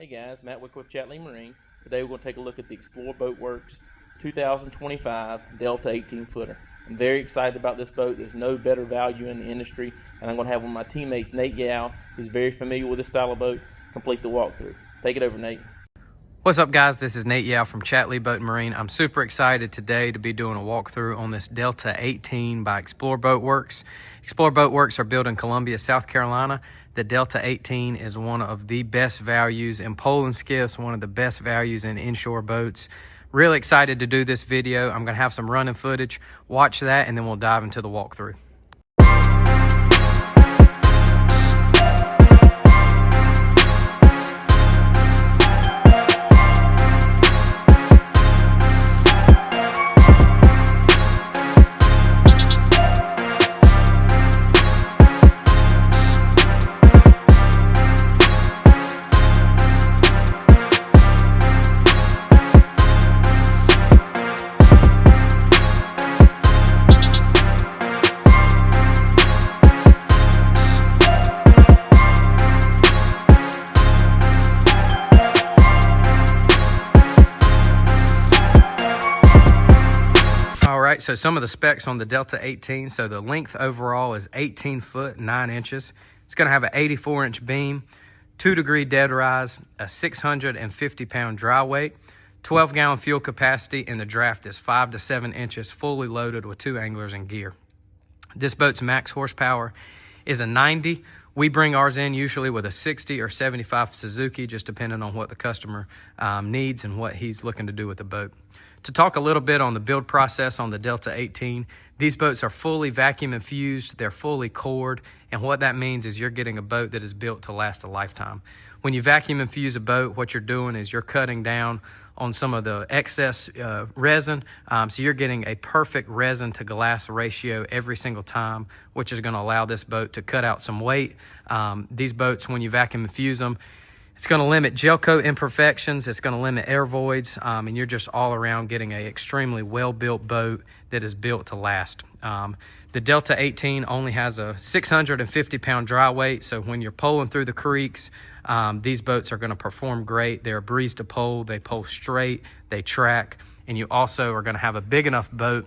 Hey guys, Matt Wick with Chatley Marine. Today we're going to take a look at the Xplor Boatworks 2025 Delta 18 footer. I'm very excited about this boat. There's no better value in the industry, and I'm going to have one of my teammates, Nate Yao, who's very familiar with this style of boat, complete the walkthrough. Take it over, Nate. What's up, guys? This is Nate Yao from Chatley Boat Marine. I'm super excited today to be doing a walkthrough on this Delta 18 by Xplor Boatworks. Xplor Boatworks are built in Columbia, South Carolina. The Delta 18 is one of the best values in Poland skiffs, one of the best values in inshore boats. Really excited to do this video. I'm going to have some running footage. Watch that, and then we'll dive into the walkthrough. So some of the specs on the Delta 18. So the length overall is 18 foot 9 inches. It's going to have an 84-inch beam, 2-degree dead rise, a 650-pound dry weight, 12-gallon fuel capacity, and the draft is 5 to 7 inches, fully loaded with 2 anglers and gear. This boat's max horsepower is a 90. We bring ours in usually with a 60 or 75 Suzuki, just depending on what the customer needs and what he's looking to do with the boat. To talk a little bit on the build process on the Delta 18, these boats are fully vacuum infused, they're fully cored, and what that means is you're getting a boat that is built to last a lifetime. When you vacuum infuse a boat, what you're doing is you're cutting down on some of the excess resin, so you're getting a perfect resin to glass ratio every single time, which is going to allow this boat to cut out some weight. These boats, when you vacuum infuse them, it's going to limit gel coat imperfections, it's going to limit air voids, and you're just all around getting an extremely well-built boat that is built to last. The Delta 18 only has a 650-pound dry weight, so when you're poling through the creeks, these boats are going to perform great. They're a breeze to pole, they pole straight, they track, and you also are going to have a big enough boat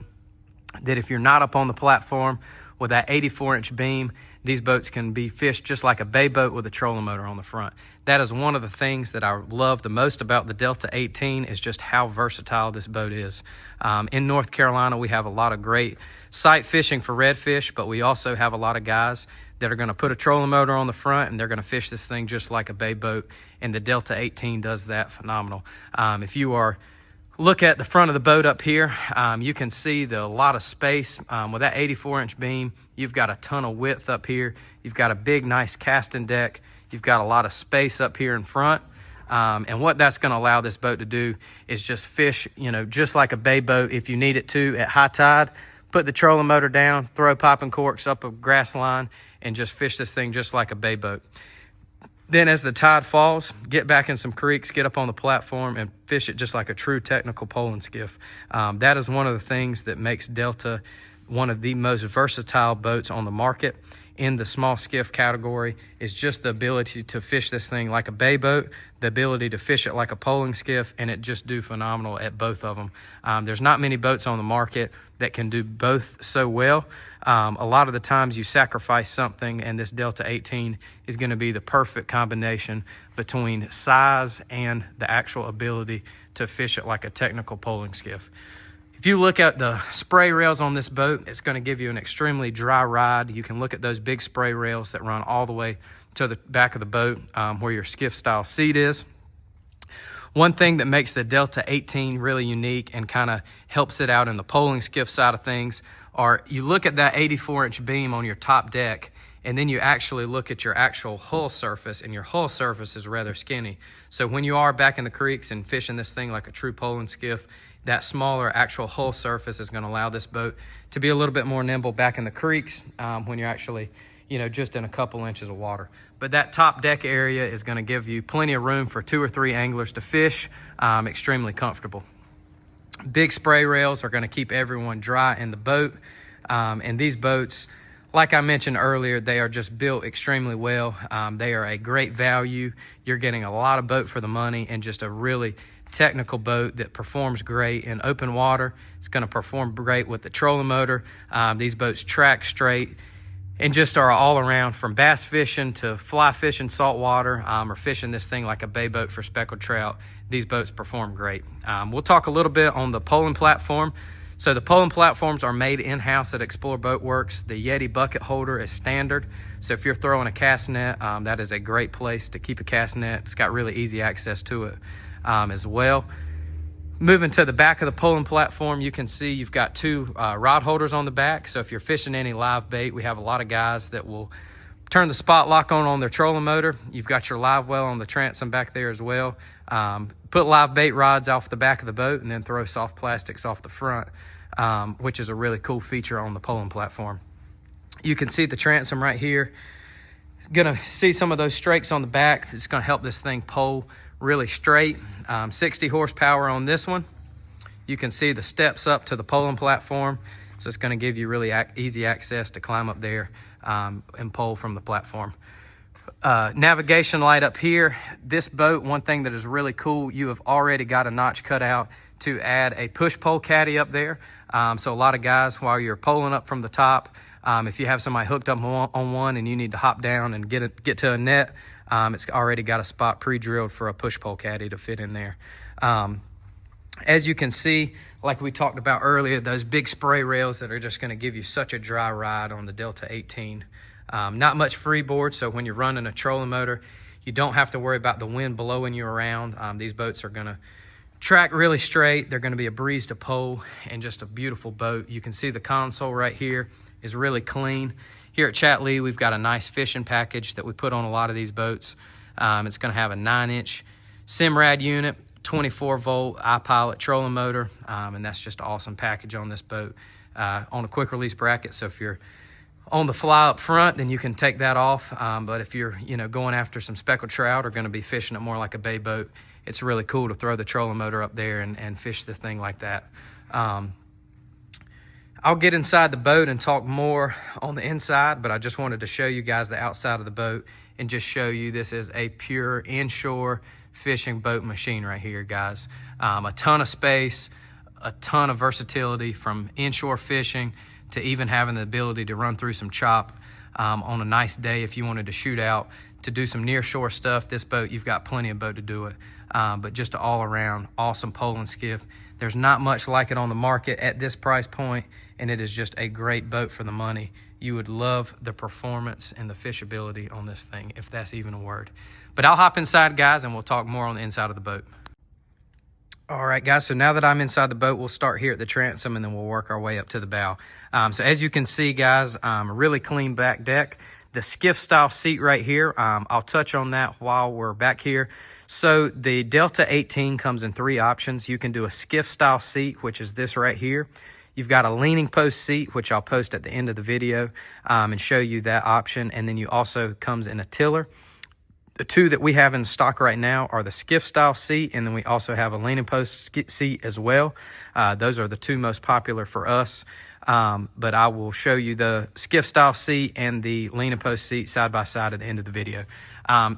that if you're not up on the platform with that 84-inch beam, these boats can be fished just like a bay boat with a trolling motor on the front. That is one of the things that I love the most about the Delta 18 is just how versatile this boat is. In North Carolina, we have a lot of great sight fishing for redfish, but we also have a lot of guys that are going to put a trolling motor on the front and they're going to fish this thing just like a bay boat, and the Delta 18 does that phenomenal. If you look at the front of the boat up here, you can see a lot of space. With that 84-inch beam, you've got a ton of width up here. You've got a big, nice casting deck. You've got a lot of space up here in front. And what that's going to allow this boat to do is just fish, just like a bay boat if you need it to at high tide. Put the trolling motor down, throw popping corks up a grass line, and just fish this thing just like a bay boat. Then as the tide falls, get back in some creeks, get up on the platform, and fish it just like a true technical poling skiff. That is one of the things that makes Delta one of the most versatile boats on the market in the small skiff category, is just the ability to fish this thing like a bay boat, the ability to fish it like a poling skiff, and it just do phenomenal at both of them. There's not many boats on the market that can do both so well. A lot of the times you sacrifice something, and this Delta 18 is going to be the perfect combination between size and the actual ability to fish it like a technical poling skiff. If you look at the spray rails on this boat, it's going to give you an extremely dry ride. You can look at those big spray rails that run all the way to the back of the boat where your skiff style seat is. One thing that makes the Delta 18 really unique and kind of helps it out in the poling skiff side of things are you look at that 84-inch beam on your top deck, and then you actually look at your actual hull surface, and your hull surface is rather skinny. So when you are back in the creeks and fishing this thing like a true poling skiff, that smaller actual hull surface is going to allow this boat to be a little bit more nimble back in the creeks when you're actually, just in a couple inches of water. But that top deck area is going to give you plenty of room for 2 or 3 anglers to fish, extremely comfortable. Big spray rails are going to keep everyone dry in the boat, and these boats like I mentioned earlier, they are just built extremely well. They are a great value. You're getting a lot of boat for the money, and just a really technical boat that performs great in open water. It's going to perform great with the trolling motor. These boats track straight and just are all around, from bass fishing to fly fishing saltwater, or fishing this thing like a bay boat for speckled trout. These boats perform great. We'll talk a little bit on the poling platform. So the poling platforms are made in-house at Xplor Boatworks. The Yeti bucket holder is standard. So if you're throwing a cast net, that is a great place to keep a cast net. It's got really easy access to it as well. Moving to the back of the poling platform, you can see you've got two rod holders on the back. So if you're fishing any live bait, we have a lot of guys that will turn the spot lock on their trolling motor. You've got your live well on the transom back there as well. Put live bait rods off the back of the boat, and then throw soft plastics off the front, which is a really cool feature on the poling platform. You can see the transom right here. Gonna see some of those strakes on the back. It's gonna help this thing pole really straight. 60 horsepower on this one. You can see the steps up to the poling platform, so it's gonna give you really easy access to climb up there and pole from the platform. Navigation light up here. This boat, one thing that is really cool, you have already got a notch cut out to add a push pole caddy up there. So a lot of guys, while you're poling up from the top, if you have somebody hooked up on one and you need to hop down and get to a net, it's already got a spot pre-drilled for a push pole caddy to fit in there. As you can see, like we talked about earlier, those big spray rails that are just going to give you such a dry ride on the Delta 18. Not much freeboard, so when you're running a trolling motor, you don't have to worry about the wind blowing you around. These boats are going to track really straight. They're going to be a breeze to pole, and just a beautiful boat. You can see the console right here is really clean. Here at Chat Lee, we've got a nice fishing package that we put on a lot of these boats. It's going to have a 9-inch Simrad unit, 24-volt iPilot trolling motor, and that's just an awesome package on this boat. On a quick release bracket, so if you're on the fly up front, then you can take that off. But if you're going after some speckled trout or going to be fishing it more like a bay boat, it's really cool to throw the trolling motor up there and fish the thing like that. I'll get inside the boat and talk more on the inside, but I just wanted to show you guys the outside of the boat and just show you this is a pure inshore fishing boat machine right here, guys. A ton of space, a ton of versatility, from inshore fishing to even having the ability to run through some chop on a nice day if you wanted to shoot out to do some near shore stuff. This boat, you've got plenty of boat to do it, but just an all around awesome poling skiff. There's not much like it on the market at this price point, and it is just a great boat for the money. You would love the performance and the fishability on this thing, if that's even a word. But I'll hop inside, guys, and we'll talk more on the inside of the boat. All right, guys, so now that I'm inside the boat, we'll start here at the transom, and then we'll work our way up to the bow. So as you can see, guys, a really clean back deck. The skiff style seat right here, I'll touch on that while we're back here. So the Delta 18 comes in 3 options. You can do a skiff style seat, which is this right here. You've got a leaning post seat, which I'll post at the end of the video and show you that option. And then you also comes in a tiller. The 2 that we have in stock right now are the skiff style seat, and then we also have a leaning post seat as well. Those are the 2 most popular for us. But I will show you the skiff style seat and the leaning post seat side by side at the end of the video.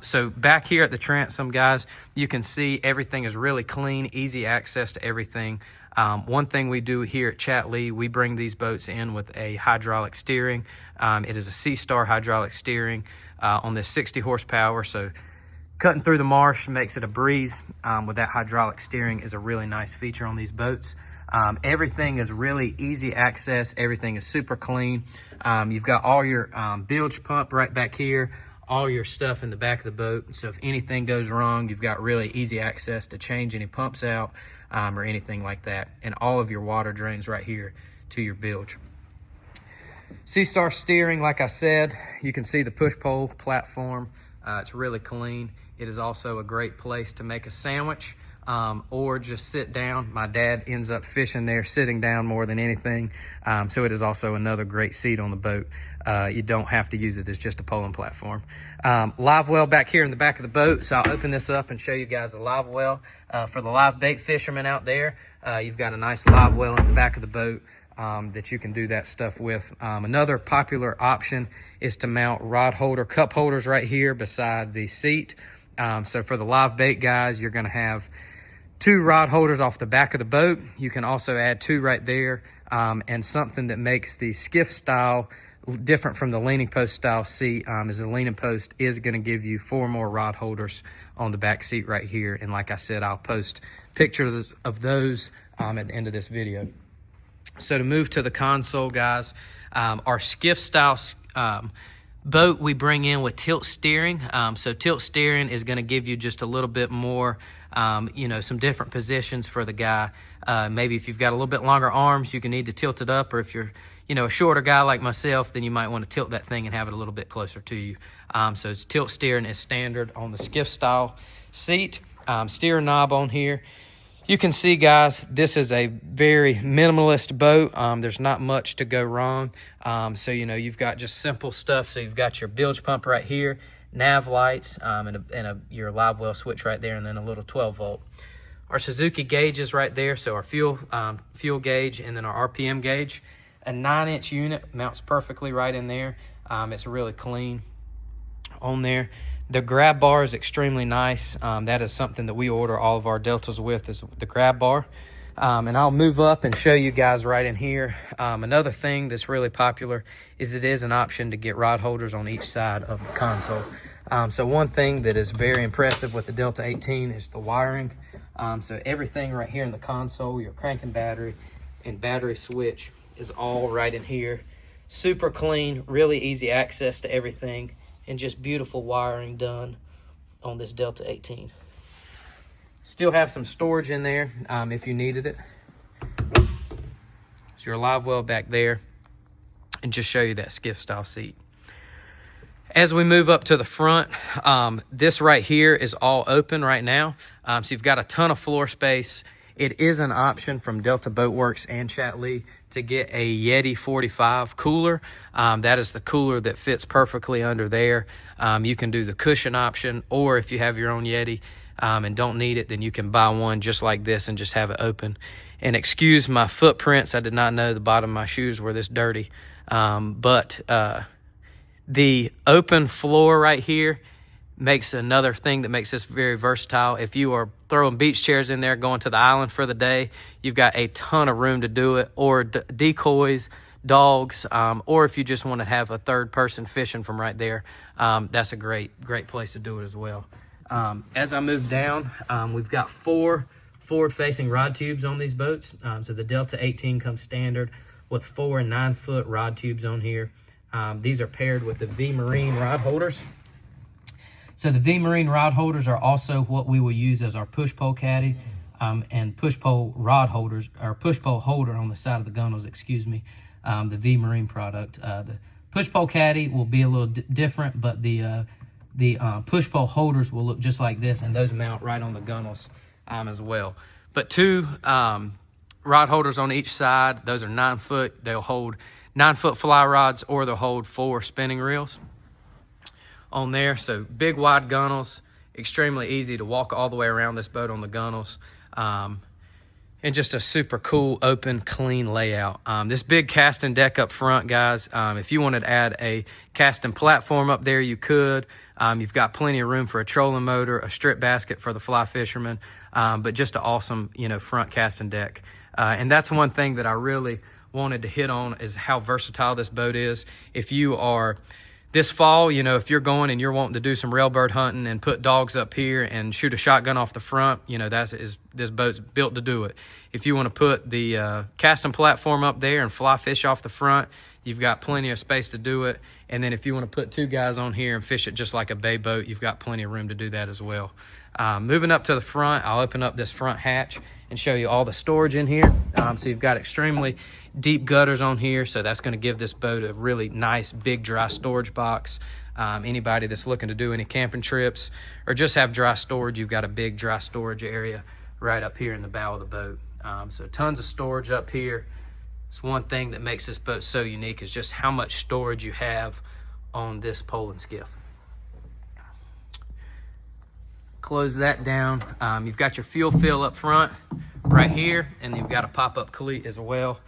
So back here at the transom, guys, you can see everything is really clean, easy access to everything. One thing we do here at Chat Lee, we bring these boats in with a hydraulic steering. It is a C-Star hydraulic steering on this 60 horsepower. So cutting through the marsh makes it a breeze. With that hydraulic steering is a really nice feature on these boats. Everything is really easy access. Everything is super clean. You've got all your bilge pump right back here, all your stuff in the back of the boat. So if anything goes wrong, you've got really easy access to change any pumps out or anything like that. And all of your water drains right here to your bilge. C-Star steering, like I said, you can see the push-pole platform. It's really clean. It is also a great place to make a sandwich or just sit down. My dad ends up fishing there sitting down more than anything. So it is also another great seat on the boat. You don't have to use it as just a poling platform. Live well back here in the back of the boat. So I'll open this up and show you guys the live well. For the live bait fishermen out there, you've got a nice live well in the back of the boat. that you can do that stuff with. Another popular option is to mount rod holder, cup holders right here beside the seat. So for the live bait guys, you're gonna have 2 rod holders off the back of the boat. You can also add 2 right there. And something that makes the skiff style different from the leaning post style seat is the leaning post is gonna give you 4 more rod holders on the back seat right here. And like I said, I'll post pictures of those at the end of this video. So to move to the console, guys, our skiff style boat we bring in with tilt steering. So tilt steering is going to give you just a little bit more, some different positions for the guy. Maybe if you've got a little bit longer arms, you can need to tilt it up, or if you're, a shorter guy like myself, then you might want to tilt that thing and have it a little bit closer to you. So it's tilt steering is standard on the skiff style seat. Steer knob on here. You can see, guys, this is a very minimalist boat. There's not much to go wrong. So, you've got just simple stuff. So you've got your bilge pump right here, nav lights, and your live well switch right there, and then a little 12 volt. Our Suzuki gauge is right there. So our fuel gauge, and then our RPM gauge. A 9-inch unit mounts perfectly right in there. It's really clean on there. The grab bar is extremely nice. That is something that we order all of our Deltas with, is the grab bar. And I'll move up and show you guys right in here. Another thing that's really popular is it is an option to get rod holders on each side of the console. So one thing that is very impressive with the Delta 18 is the wiring. So everything right here in the console, your cranking battery and battery switch, is all right in here. Super clean, really easy access to everything, and just beautiful wiring done on this Delta 18. Still have some storage in there if you needed it. So your live well back there, and just show you that skiff style seat. As we move up to the front, this right here is all open right now. So you've got a ton of floor space. It is an option from Delta Boatworks and Chatley to get a Yeti 45 cooler. That is the cooler that fits perfectly under there. You can do the cushion option, or if you have your own Yeti and don't need it, then you can buy one just like this and just have it open. And excuse my footprints. I did not know the bottom of my shoes were this dirty. But the open floor right here makes another thing that makes this very versatile. If you are throwing beach chairs in there, going to the island for the day, you've got a ton of room to do it, or decoys, dogs, or if you just want to have a third person fishing from right there, that's a great place to do it as well. As I move down, we've got 4 forward-facing rod tubes on these boats. So the Delta 18 comes standard with 4 and 9-foot rod tubes on here. These are paired with the V Marine rod holders. So the V Marine rod holders are also what we will use as our push pole caddy and push pole rod holders, or push pole holder on the side of the gunnels, excuse me, the V Marine product. The push pole caddy will be a little different, but the push pole holders will look just like this, and those mount right on the gunnels as well. But 2 rod holders on each side. Those are 9-foot. They'll hold 9-foot fly rods, or they'll hold 4 spinning reels on there. So big wide gunnels, extremely easy to walk all the way around this boat on the gunnels, and just a super cool, open, clean layout. This big casting deck up front, guys, if you wanted to add a casting platform up there, you could. You've got plenty of room for a trolling motor, a strip basket for the fly fisherman, but just an awesome front casting deck. And that's one thing that I really wanted to hit on, is how versatile this boat is. If you are this fall, if you're going and you're wanting to do some railbird hunting and put dogs up here and shoot a shotgun off the front, this boat's built to do it. If you want to put the casting platform up there and fly fish off the front, you've got plenty of space to do it. And then if you want to put 2 guys on here and fish it just like a bay boat, you've got plenty of room to do that as well. Moving up to the front, I'll open up this front hatch and show you all the storage in here. So you've got extremely deep gutters on here, so that's going to give this boat a really nice big dry storage box. Anybody that's looking to do any camping trips or just have dry storage, you've got a big dry storage area right up here in the bow of the boat. So tons of storage up here. It's one thing that makes this boat so unique, is just how much storage you have on this pole and skiff. Close that down. You've got your fuel fill up front right here, and you've got a pop-up cleat as well.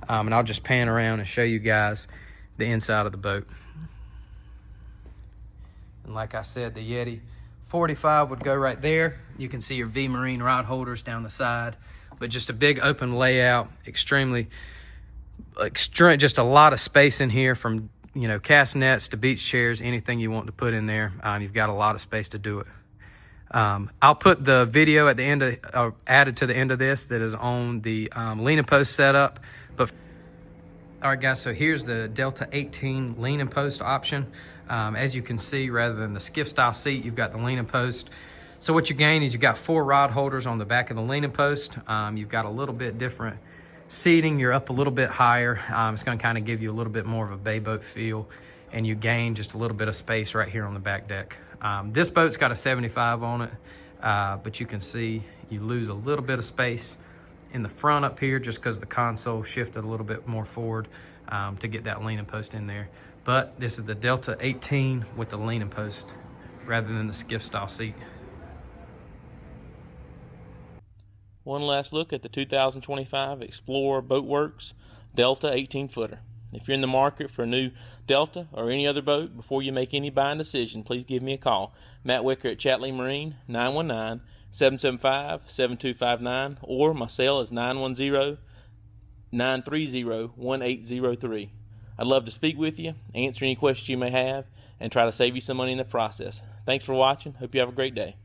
And I'll just pan around and show you guys the inside of the boat. And like I said, the Yeti 45 would go right there. You can see your V Marine rod holders down the side, but just a big open layout, just a lot of space in here, from cast nets to beach chairs, anything you want to put in there. You've got a lot of space to do it. I'll put the video at the end of, added to the end of this, that is on the leaning post setup. But all right, guys, so here's the Delta 18 leaning post option. As you can see, rather than the skiff style seat, you've got the leaning post. So what you gain is you've got 4 rod holders on the back of the leaning post. You've got a little bit different seating. You're up a little bit higher. It's going to kind of give you a little bit more of a bay boat feel, and you gain just a little bit of space right here on the back deck. This boat's got a 75 on it, but you can see you lose a little bit of space in the front up here, just because the console shifted a little bit more forward to get that leaning post in there. But this is the Delta 18 with the leaning post rather than the skiff style seat. One last look at the 2025 Xplor Boatworks Delta 18 footer. If you're in the market for a new Delta or any other boat, before you make any buying decision, please give me a call. Matt Wicker at Chatley Marine, 919-775-7259, or my cell is 910-930-1803. I'd love to speak with you, answer any questions you may have, and try to save you some money in the process. Thanks for watching. Hope you have a great day.